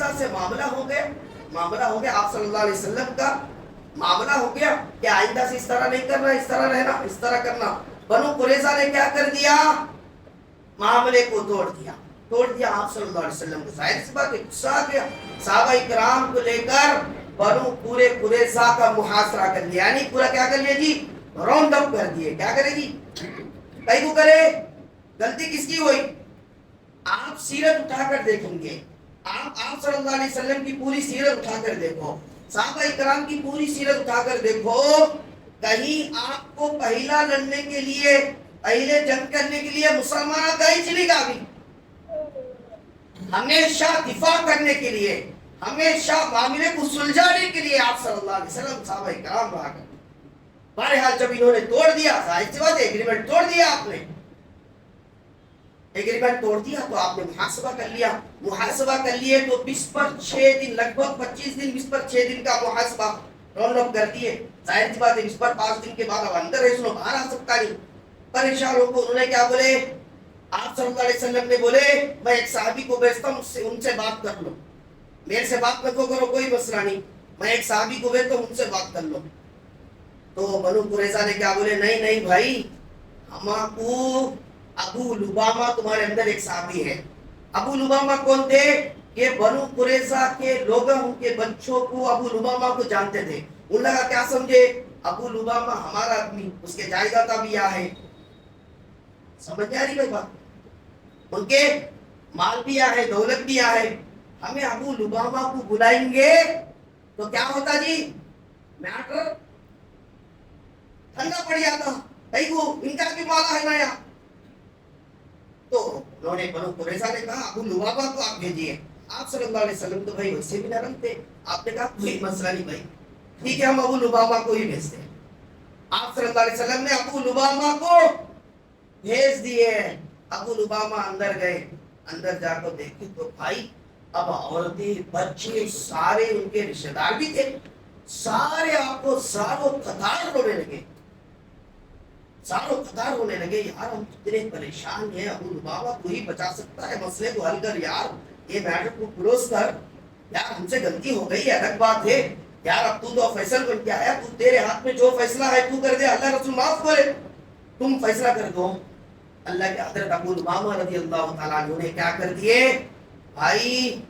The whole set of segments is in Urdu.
قریظہ سے معاملہ ہو گیا آپ صلی اللہ علیہ وسلم کا معاملہ ہو گیا کہ آئندہ سے اس طرح نہیں کرنا، اس طرح رہنا، اس طرح کرنا. بنو قریظہ نے کیا کر دیا؟ معاملے کو توڑ دیا آپ صلی اللہ علیہ وسلم کو. ظاہر سی بات ہے غصہ آ گیا. صحابہ اکرام کو لے کر بنو پورے قریظہ کا محاصرہ کر لیا، یعنی پورا کیا کر لیا جی؟ راؤنڈ اپ کر دیے. کیا کرے جی؟ کئی کو کرے. غلطی کس کی ہوئی؟ آپ سیرت اٹھا کر دیکھیں گے، آپ صلی اللہ علیہ وسلم کی پوری سیرت اٹھا کر دیکھو، صحابہ اکرام کی پوری سیرت اٹھا کر دیکھو، کہیں آپ کو پہلا لڑنے کے لیے، پہلے جنگ کرنے کے لیے مسلمان کہیں چلی گا بھی. ہمیشہ دفاع کرنے کے لیے، ہمیشہ معاملے کو سلجھانے کے لیے آپ صلی اللہ علیہ وسلم صحابہ اکرام رہا کر. بہرحال جب انہوں نے توڑ دیا، ظاہر سی بات ہے ایگریمنٹ توڑ دیا، آپ نے ایگریمنٹ توڑ دیا تو آپ نے محاسبہ کر لیا. محاسبہ کر لیے تو 20 پر 6 دن، لگ بھگ 25 دن، 20 پر 6 دن کا محاسبہ راؤنڈ اپ کر دیے. ظاہر سی بات ہے 20 پر 5 دن کے بعد اب اندر ہے، سنو باہر آ سکتا نہیں. پریشان ہو کو انہوں نے کیا بولے؟ آپ صلی اللہ علیہ وسلم نے بولے میں ایک صحابی کو بھیجتا ہوں، ان سے بات کر لو، میرے سے بات نہ کرو، کوئی مسئلہ نہیں، میں ایک صحابی کو بھیجتا ہوں، ان سے بات کر لو. تو بنو قریظہ نے کیا بولے؟ نہیں بھائی، ہم کو ابو لبامہ تمہارے اندر ایک صحابی ہے. ابو لبامہ کون تھے؟ یہ بنو قریظہ کے لوگ ان کے بچوں کو ابو لبامہ کو جانتے تھے. ان لگا کیا سمجھے؟ ابو لبامہ ہمارا آدمی، اس کے جائیداد بھی آ ہے. سمجھ آ رہی بات؟ ان کے مال بھی آ ہے، دولت بھی آ ہے. ہمیں ابو لبامہ کو بلائیں گے تو کیا ہوتا جی؟ میٹر ٹھنڈا پڑ جاتا. بھائی وہ ان کا بھی مالا ہے نیا. تو انہوں نے بنو قریظہ نے کہا ابو لبابہ کو آپ بھیجیے. آپ صلی اللہ علیہ وسلم تو بھائی ویسے بھی نرم تھے، آپ نے کہا کوئی مسئلہ نہیں بھائی، ٹھیک ہے ہم ابو لبابہ کو ہی بھیجتے ہیں. آپ صلی اللہ علیہ وسلم نے ابو لبابہ کو بھیج دیے. ابو لبابہ اندر گئے، اندر جا کر دیکھے تو بھائی اب عورتیں بچے سارے ان کے رشتہ دار بھی تھے، سارے آپ کو ساروں قطار رونے لگے، یار ہم کتنے پریشان ہیں، ابو لبابہ کو ہی بچا سکتا ہے، مسئلے کو حل کر یار، یہ میٹر کو کلوز کر یار، ہم سے غلطی ہو گئی ہے، الگ بات ہے یار، اب تو فیصل بن کے آیا، تو تیرے ہاتھ میں جو فیصلہ ہے تو کر دے، اللہ رسول معاف کرے، تم فیصلہ کر دو. اللہ کے حضرت ابو لبابہ رضی اللہ تعالیٰ عنہ نے کیا کر دیے؟ بھائی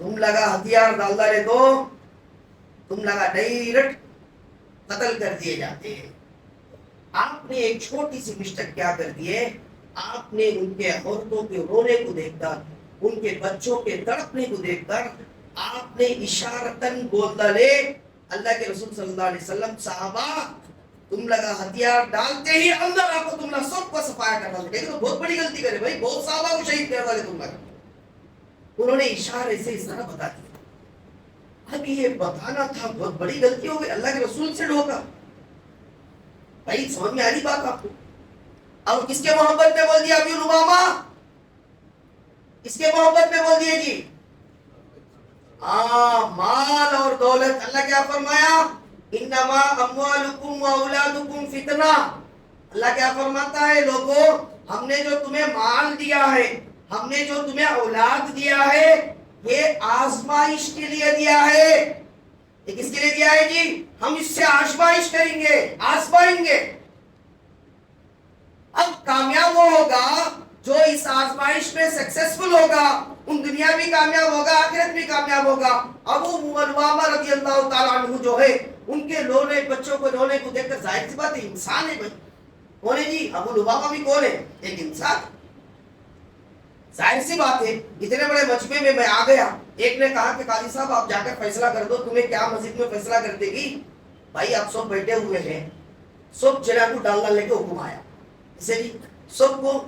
تم لگا ہتھیار ڈال ڈالے دو، تم لگا ڈائریکٹ قتل کر دیے جاتے ہیں. آپ نے ایک چھوٹی سی مسٹیک کیا کر دیے؟ آپ نے ان کے عورتوں کے رونے کو دیکھ کر، ان کے بچوں کے تڑپنے کو دیکھ کر آپ نے اشارتاً بول ڈالے اللہ کے رسول صلی اللہ علیہ وسلم صحابہ تم لگا ہتھیار ڈالتے ہی اندر آپ کو تم نے سب کو صفایا کر ڈالتے. لیکن تو بہت بڑی غلطی کرے بھائی، بہت صحابہ کو شہید کر ڈالے تم لگا. انہوں نے اشارے سے اس طرح بتا دیا. اب یہ بتانا تھا بہت بڑی غلطی ہو گئی، اللہ کے رسول سے ڈھوکا. بھائی سمجھ میں آ رہی بات آپ کو؟ اب کس کے محبت میں بول دیا ابو لبابہ؟ کس کے محبت میں بول دیا جی؟ مال اور دولت. اللہ کیا فرمایا؟ انما اموالکم و اولادکم فتنہ. اللہ کیا فرماتا ہے؟ لوگوں ہم نے جو تمہیں مال دیا ہے، ہم نے جو تمہیں اولاد دیا ہے، یہ آزمائش کے لیے دیا ہے. یہ کس کے لیے دیا ہے جی؟ ہم اس سے آزمائش کریں گے، آزمائیں گے. اب کامیاب وہ ہوگا جو اس آزمائش میں سکسیسفل ہوگا، ان دنیا بھی کامیاب ہوگا، آخرت بھی کامیاب ہوگا. ابو لبابہ رضی اللہ تعالیٰ عنہ جو ہے، ان کے رونے، بچوں کو رونے کو دیکھ کر ظاہر سی بات ہے انسان ہے بھائی. کون ہے جی؟ ابو لبابہ بھی کون ہے؟ ایک انسان. ظاہر سی بات ہے اتنے بڑے مجمع میں آ گیا. ایک نے کہا کہ قاضی صاحب آپ جا کر فیصلہ کر دو، تمہیں کیا مسجد میں فیصلہ کر دے گی؟ بھائی آپ سب بیٹھے ہوئے ہیں، سب جنا کو ڈالنا لے کے حکم آیا، اسے جی سب کو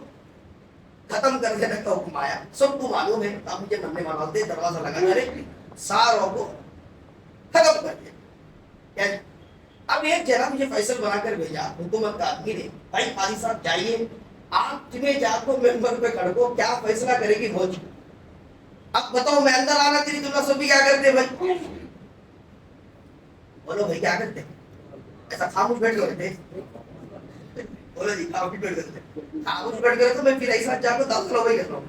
ختم کر دینے کا حکم آیا. سب کو معلوم ہے، آپ مجھے نمنے والا ہوتے دروازہ لگا کرے ساروں کو ختم کر دیا. اب ایک جنا مجھے فیصل بنا کر بھیجا حکومت کا آدمی نے، بھائی قاضی صاحب جائیے، آپ تمہیں جا کو ممبر پہ کھڑ کو کیا فیصلہ کرے گی فوج. اب بتاؤ میں اندر آنا تیری تم سب بھی کیا کرتے بھائی؟ بولو بھائی کیا کرتے؟ ایسا خاموش بیٹھ کر رہتے؟ بولو جی خاموش بیٹھ کرتے، خاموش بیٹھ کر تو میں پھر ایسا جا کو داخل ہو گئی کرتا ہوں.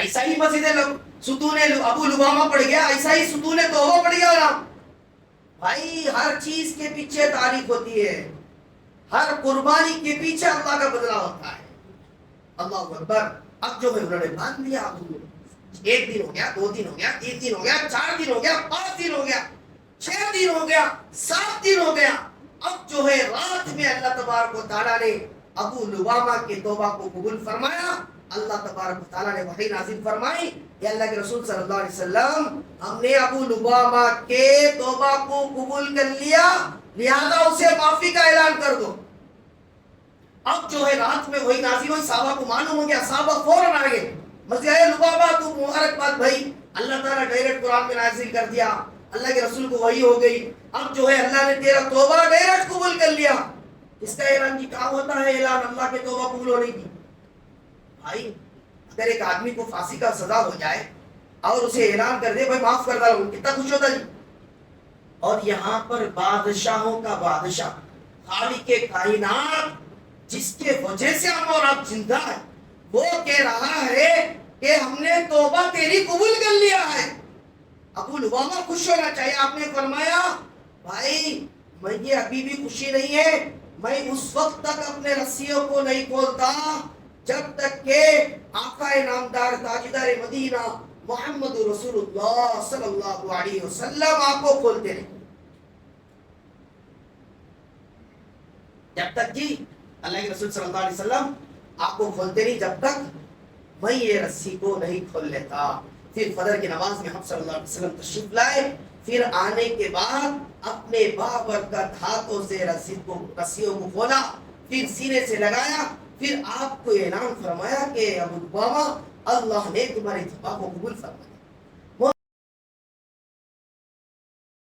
ایسا ہی مسجد ستون ابو لبابہ پڑ گیا، ایسا ہی ستون توبہ پڑ گیا نام. بھائی ہر چیز کے پیچھے تاریخ ہوتی ہے، ہر قربانی کے پیچھے اللہ کا بدلہ ہوتا ہے. اللہ اکبر. اب جو ہے انہوں نے باندھ لیا، ایک دن ہو گیا، 2 دن ہو گیا، 3 دن ہو گیا، 4 دن ہو گیا، 5 دن ہو گیا، 6 دن ہو گیا، 7 دن ہو گیا. اب جو ہے رات میں اللہ تبارک و تعالیٰ نے ابو لبابہ کے توبہ کو قبول فرمایا. اللہ تبارک و تعالیٰ نے وحی نازل فرمائی کہ اللہ کے رسول صلی اللہ علیہ وسلم ہم نے ابو لبابہ کے توبہ کو قبول کر لیا، لہذا اسے معافی کا اعلان کر دو. اب جو ہے رات میں وہی نازل ہوئی، صحابہ کو معلوم ہو گیا، صحابہ فوراً آ گئے مسجد لبابہ تو مبارکباد بھائی، اللہ تعالیٰ ڈائریکٹ قرآن میں نازل کر دیا، اللہ کے رسول کو وحی ہو گئی. اب جو ہے اللہ نے تیرا توبہ ڈائریکٹ قبول کر لیا. اس کا اعلان کی کہاں ہوتا ہے اعلان اللہ کے توبہ قبول ہونے کی؟ بھائی اگر ایک آدمی کو پھانسی کا سزا ہو جائے اور اسے اعلان کر دے بھائی معاف کر دوں، کتنا خوش ہوتا جی. اور یہاں پر بادشاہوں کا بادشاہ، خالق کائنات، جس کے وجہ سے ہم اور آپ زندہ ہیں، وہ کہہ رہا ہے کہ ہم نے توبہ تیری قبول کر لیا ہے. ابو لبابہ خوش ہونا چاہیے. آپ نے فرمایا بھائی مجھے ابھی بھی خوشی نہیں ہے، میں اس وقت تک اپنے رسیوں کو نہیں کھولتا جب تک کہ آقا نامدار تاجدار مدینہ محمد رسول اللہ صلی اللہ علیہ وسلم آپ کو کھولتے نہیں. جب تک جی اللہ کے رسول صلی اللہ علیہ وسلم آپ کو کھولتے نہیں، جب تک میں یہ رسی کو نہیں کھول لیتا. پھر فجر کی نماز میں ہم صلی اللہ علیہ وسلم تشریف لائے، پھر آنے کے بعد اپنے بابرکت ہاتھوں سے رسیوں کو کھولا، پھر سینے سے لگایا، پھر آپ کو اعلان فرمایا کہ ابو لبابہ اللہ نے تمہاری توبہ کو قبول فرمایا.